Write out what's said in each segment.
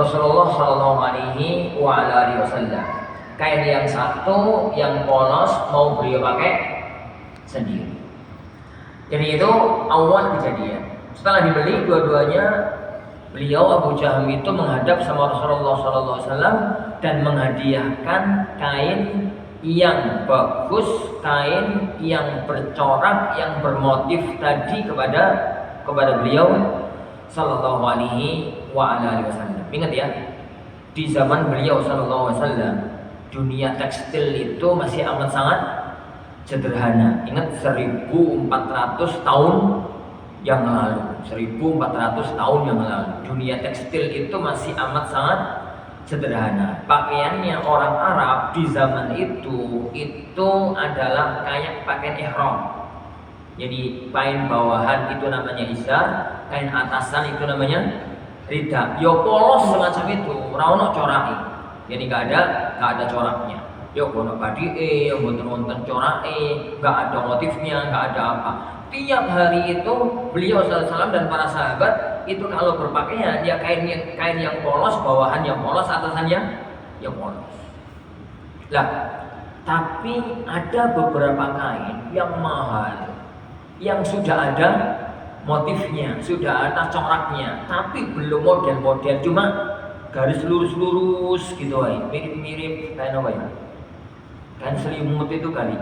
Rasulullah Shallallahu Alaihi Wasallam. Kain yang satu yang polos mau beliau pakai sendiri. Jadi itu awal kejadian. Setelah dibeli dua-duanya, beliau Abu Jaham itu menghadap sama Rasulullah Shallallahu Alaihi Wasallam dan menghadiahkan kain yang bagus, kain yang bercorak, yang bermotif tadi kepada beliau Sallallahu Alaihi Wasallam. Ingat ya, di zaman beliau Sallallahu Alaihi Wasallam, dunia tekstil itu masih amat sangat sederhana. Ingat 1400 tahun yang lalu, 1400 tahun yang lalu, dunia tekstil itu masih amat sangat sederhana. Pakaiannya orang Arab di zaman itu adalah kayak pakaian ihram. Jadi kain bawahan itu namanya izar, kain atasan itu namanya rida. Yo polos semacam itu, ora ono corake. Jadi enggak ada coraknya. Yo ono badike, yo wonten corake, enggak ada motifnya, enggak ada apa. Tiap hari itu beliau SAW dan para sahabat itu kalau berpakaian ya kain yang polos, bawahan yang polos, atasannya yang polos. Lah, tapi ada beberapa kain yang mahal, yang sudah ada motifnya, sudah ada coraknya, tapi belum model-model, cuma garis lurus-lurus gitu aja, mirip-mirip kain apa ya? Kain selimut itu kali.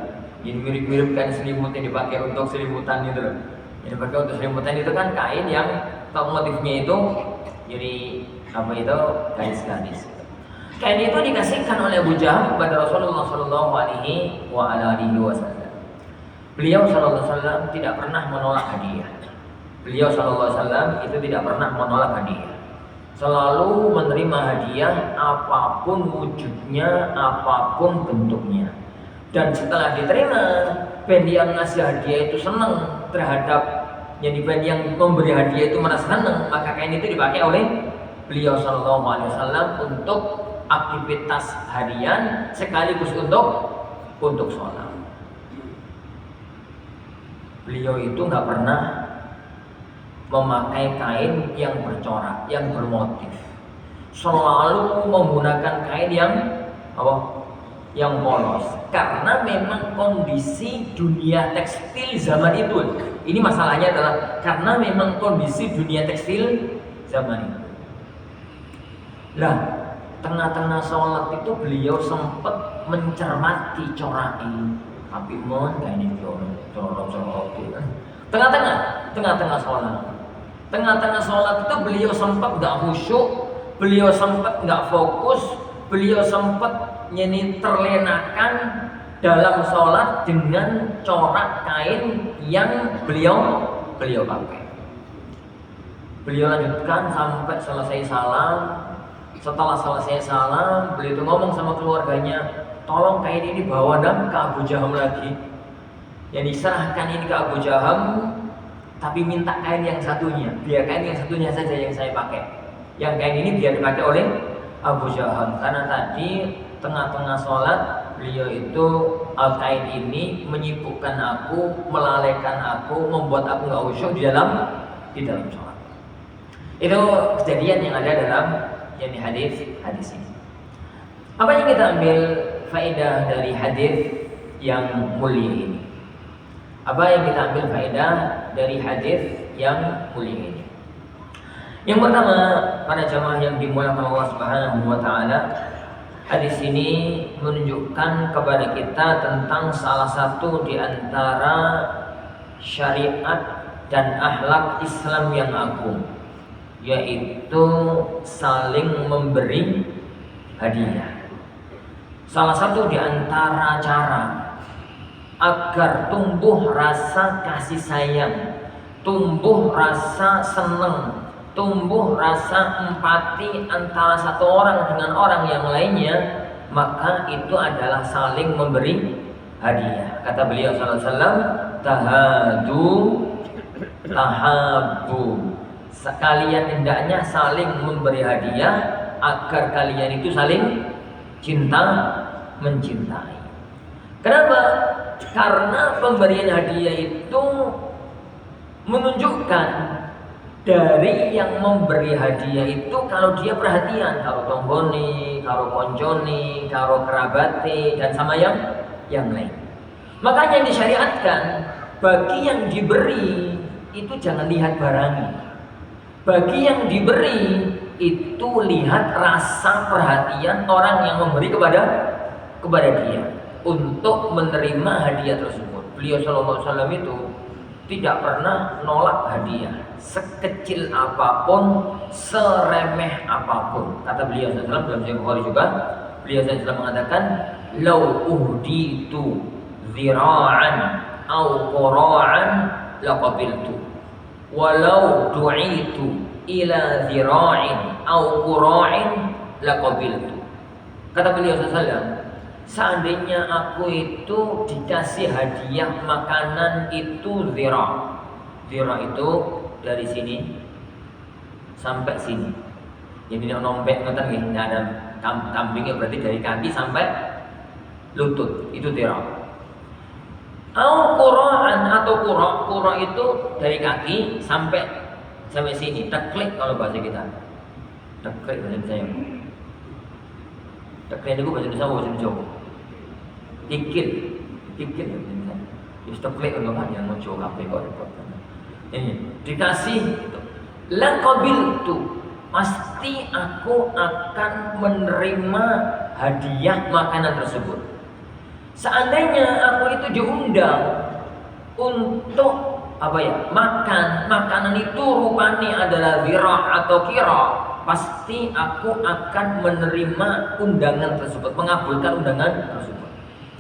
Jadi mirip-mirip kain selimut yang dipakai untuk selimutan itu loh. Yang dipakai untuk selimutan itu kan kain yang motifnya itu jadi apa itu garis-garis. Kain itu dikasihkan oleh Abu Jaham kepada Rasulullah Shallallahu Alaihi Wasallam. Beliau Shallallahu Alaihi Wasallam tidak pernah menolak hadiah. Beliau Shallallahu Alaihi Wasallam itu tidak pernah menolak hadiah. Selalu menerima hadiah apapun wujudnya, apapun bentuknya. Dan setelah diterima, band yang ngasih hadiah itu senang terhadap, jadi band yang memberi hadiah itu merasa senang, maka kain itu dipakai oleh beliau Shallallahu Alaihi Wasallam untuk aktivitas harian sekaligus untuk sholat. Beliau itu nggak pernah memakai kain yang bercorak, yang bermotif. Selalu menggunakan kain yang yang polos, karena memang kondisi dunia tekstil zaman itu. Ini masalahnya adalah karena memang kondisi dunia tekstil zaman itu. Lah, tengah-tengah sholat itu beliau sempat mencermati coraknya. Tapi mon kayak ini corok gitu. Tengah-tengah sholat itu beliau sempat nggak khusyuk, beliau sempat nggak fokus, beliau sempat terlenakan dalam sholat dengan corak kain yang beliau pakai. Beliau lanjutkan sampai selesai salam. Setelah selesai salam, beliau itu ngomong sama keluarganya, tolong kain ini bawa ke Abu Jaham lagi. Yang diserahkan ini ke Abu Jaham, tapi minta kain yang satunya, biar kain yang satunya saja yang saya pakai. Yang kain ini biar dipakai oleh Abu Jaham, karena tadi tengah-tengah sholat beliau itu kain ini menyibukkan aku, melalaikan aku, membuat aku nggak khusyuk di dalam sholat. Itu kejadian yang ada dalam hadis ini. Apa yang kita ambil faedah dari hadis yang mulia ini? Apa yang kita ambil faedah dari hadis yang mulia ini? Yang pertama, para jamaah yang dimuliakan Allah Subhanahu wa taala, hadis ini menunjukkan kepada kita tentang salah satu di antara syariat dan akhlak Islam yang agung, yaitu saling memberi hadiah. Salah satu di antara cara agar tumbuh rasa kasih sayang, tumbuh rasa senang, tumbuh rasa empati antara satu orang dengan orang yang lainnya, maka itu adalah saling memberi hadiah. Kata beliau sallallahu alaihi wasallam, tahadu tahabbu. Kalian hendaknya saling memberi hadiah agar kalian itu saling cinta mencintai. Kenapa? Karena pemberian hadiah itu menunjukkan dari yang memberi hadiah itu kalau dia perhatian karo tonggone, karo koncone, karo kerabate dan sama yang lain. Makanya yang disyariatkan bagi yang diberi itu jangan lihat barangnya. Bagi yang diberi itu lihat rasa perhatian orang yang memberi kepada dia untuk menerima hadiah tersebut. Beliau Shallallahu Alaihi Wasallam itu tidak pernah nolak hadiah sekecil apapun, seremeh apapun. Kata beliau SAW dalam Sahih Bukhari juga, beliau SAW mengatakan, "Lau uhditu zira'an au qura'an laqabiltu, walau du'itu ila zira'in au qura'in laqabiltu." Kata beliau SAW, seandainya aku itu dikasih hadiah makanan itu zira'. Zira' itu dari sini sampai sini. Jadi nombek ngoten nggih, ada kambingnya berarti dari kaki sampai lutut. Itu zira'. Au qura'an atau qura' itu dari kaki sampai sini. Teklik kalau bahasa kita. Teklik bahasa saya. Teklik itu bahasa Indonesia bahasa Jawa. Kikil ya benar. Justru klik untuk yang mau coba kok. Ini dikasih laqabiltu, pasti aku akan menerima hadiah makanan tersebut. Seandainya aku itu diundang untuk makan, makanan itu rupanya adalah zira atau kira, pasti aku akan menerima undangan tersebut, mengabulkan undangan tersebut.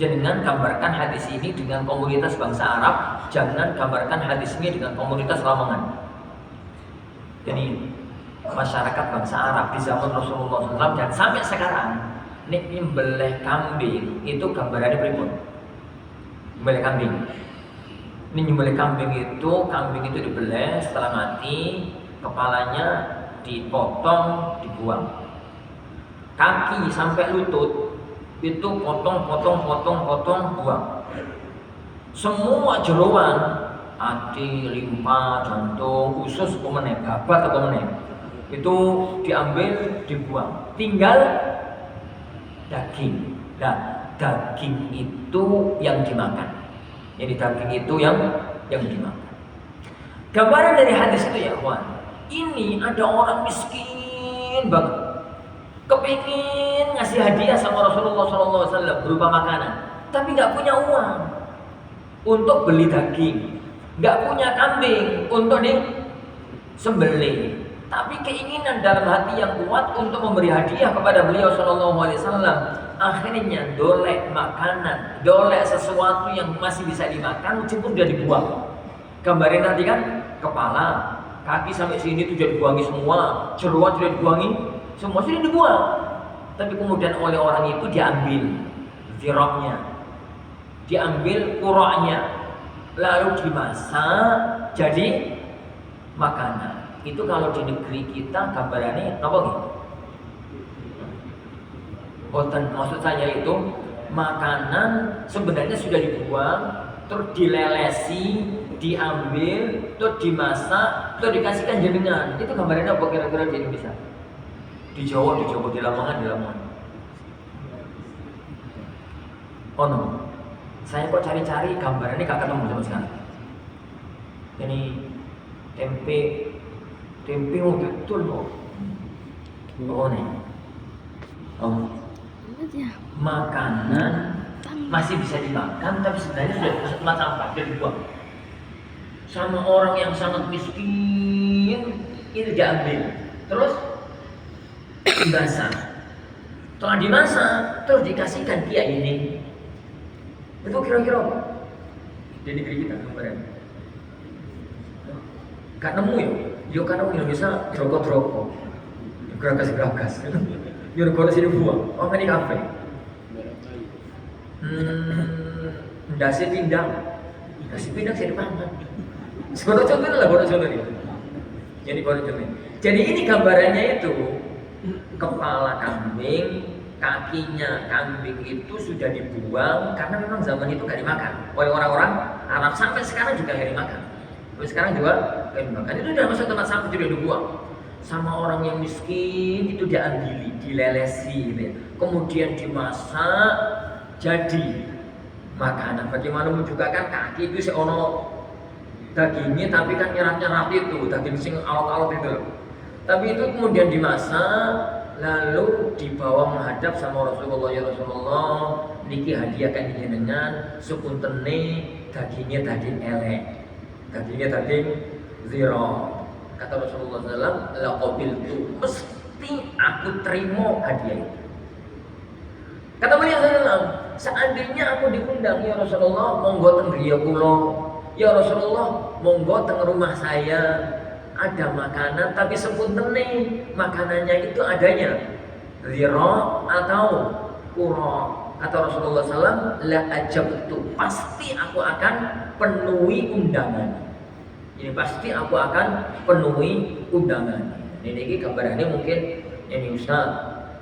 Jangan gambarkan hadis ini dengan komunitas bangsa Arab, jangan gambarkan hadis ini dengan komunitas Lamongan. Jadi masyarakat bangsa Arab di zaman Rasulullah SAW dan sampai sekarang nek nyembelih kambing itu gambarannya pripun? Nyembelih kambing. Ini nyembelih kambing itu dibeleh, setelah mati kepalanya dipotong, dibuang. Kaki sampai lutut itu potong, buang. Semua jeroan, hati, limpa, jantung, usus, babat atau itu diambil, dibuang. Tinggal daging. Nah, daging itu yang dimakan. Jadi daging itu yang dimakan. Gambaran dari hadis itu ya, kawan. Ini ada orang miskin banget, kepingin ngasih hadiah sama Rasulullah SAW berupa makanan, tapi nggak punya uang untuk beli daging, nggak punya kambing untuk disembelih, tapi keinginan dalam hati yang kuat untuk memberi hadiah kepada beliau SAW. Akhirnya dolek makanan, dolek sesuatu yang masih bisa dimakan, meskipun sudah dibuang. Gambarin nanti kan, kepala, kaki sampai sini itu sudah dibuangi semua, jeroan sudah dibuangi semua, sudah dibuang. Tapi kemudian oleh orang itu diambil ziroknya, diambil kuroknya, lalu dimasak jadi makanan. Itu kalau di negeri kita gambarannya apa gitu? Maksud saya itu makanan sebenarnya sudah dibuang, terus dilelesi, diambil, terus dimasak, terus dikasihkan jenengan. Itu gambarannya apa kira-kira di Indonesia? Di Jawa, di Lamongan. Oh no, saya kok cari-cari gambarannya gak ketemu sama sekali. Ini tempe betul loh. Oh nih, makanan masih bisa dimakan, tapi sebenarnya sudah masuk tempat sampah, sudah dibuang. Sama orang yang sangat miskin itu diambil, terus dimasak. Setelah dimasak, terus dikasihkan dia ini. Itu kira-kira apa? Di negeri kita kemarin. Gak nemu ya? Yo kan nemu Indonesia droko-droko, geragas-geragas. Yo negara sini buang. Oh ini kafe. Dasi pindang saya dipangan. Sekolah contoh lah, contoh ini. Jadi ini gambarannya itu kepala kambing, kakinya kambing itu sudah dibuang karena memang zaman itu gak dimakan oleh orang-orang Arab, sampai sekarang juga gak dimakan. Terus sekarang juga kain makan itu udah masuk tempat sampah, sudah dibuang. Sama orang yang miskin itu diambil, dilelesi gitu ya. Kemudian dimasak jadi makanan. Bagaimana juga kan kaki itu seono dagingnya tapi kan nyerat-nyerat itu, daging sing alot-alot itu loh. Tapi itu kemudian dimasak lalu dibawa menghadap sama Rasulullah, ya Rasulullah niki hadiahkan jenengan sepuntene dagingnya daging elek, dagingnya daging zero. Kata Rasulullah SAW, laqabil tu mesti aku terima hadiah itu. Kata beliau SAW, seandainya aku diundang ya Rasulullah, monggo teng griya kula. Ya Rasulullah, monggo teng rumah saya ada makanan tapi sepuntene makanannya itu adanya zira atau qura. Kata Rasulullah SAW, la ajabtu, pasti aku akan penuhi undangan. Ini pasti aku akan penuhi undangan. Ini gambarannya mungkin ini Ustaz,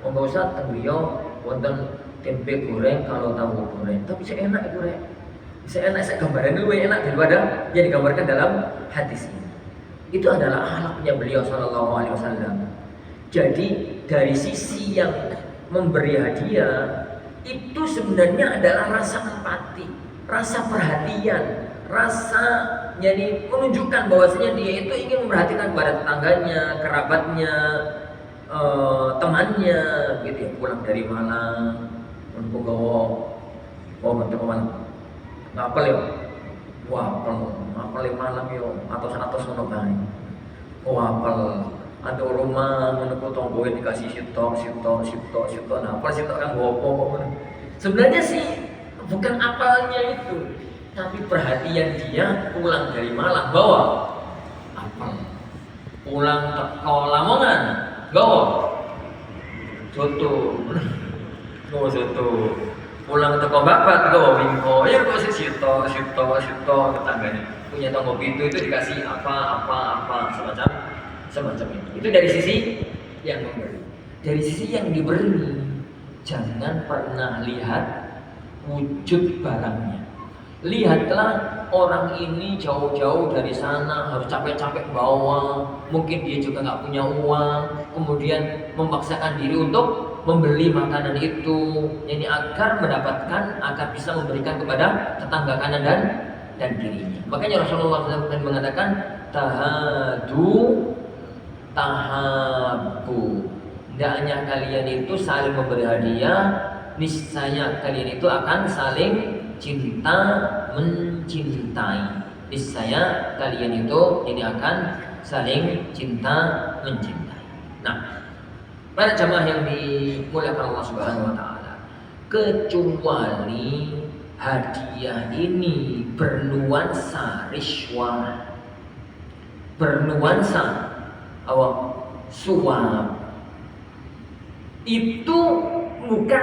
monggo Ustaz teng griya wonten tempe goreng kalau tahu goreng, tapi saya enak goreng. Saya enak, saya gambarannya lebih enak daripada yang digambarkan dalam hadis ini. Itu adalah akhlaknya beliau Shallallahu Alaihi Wasallam. Jadi dari sisi yang memberi hadiah itu sebenarnya adalah rasa empati, rasa perhatian, rasa jadi menunjukkan bahwasanya dia itu ingin memperhatikan kepada tetangganya, kerabatnya, temannya, gitu ya. Pulang dari Malang, bentuk Malang, ngapel ya, ngapel Malang yo, atau sono bae, ngapel. Ada rumah menurut tonggoin dikasih sitok, nah apa sitok kan gopo. Sebenarnya sih bukan apalnya itu, tapi perhatian dia pulang dari Malang bawa apel, pulang teko Lamongan bawa soto, pulang teko Babat bawa wingko, ya kok sih sitok tetangganya punya tonggo pintu itu dikasih apa semacam itu. Itu dari sisi yang memberi. Dari sisi yang diberi, jangan pernah lihat wujud barangnya. Lihatlah orang ini jauh-jauh dari sana harus capek-capek bawa, mungkin dia juga nggak punya uang, kemudian memaksakan diri untuk membeli makanan itu, ini agar bisa memberikan kepada tetangga kanan dan kirinya. Makanya Rasulullah SAW mengatakan tahabu, hendaknya kalian itu saling memberi hadiah, niscaya kalian itu akan saling cinta mencintai. Niscaya kalian itu ini akan saling cinta mencintai. Nah, para jamaah yang dimuliakan Allah Subhanahu wa taala, kecuali hadiah ini bernuansa riswah, bernuansa suap, itu bukan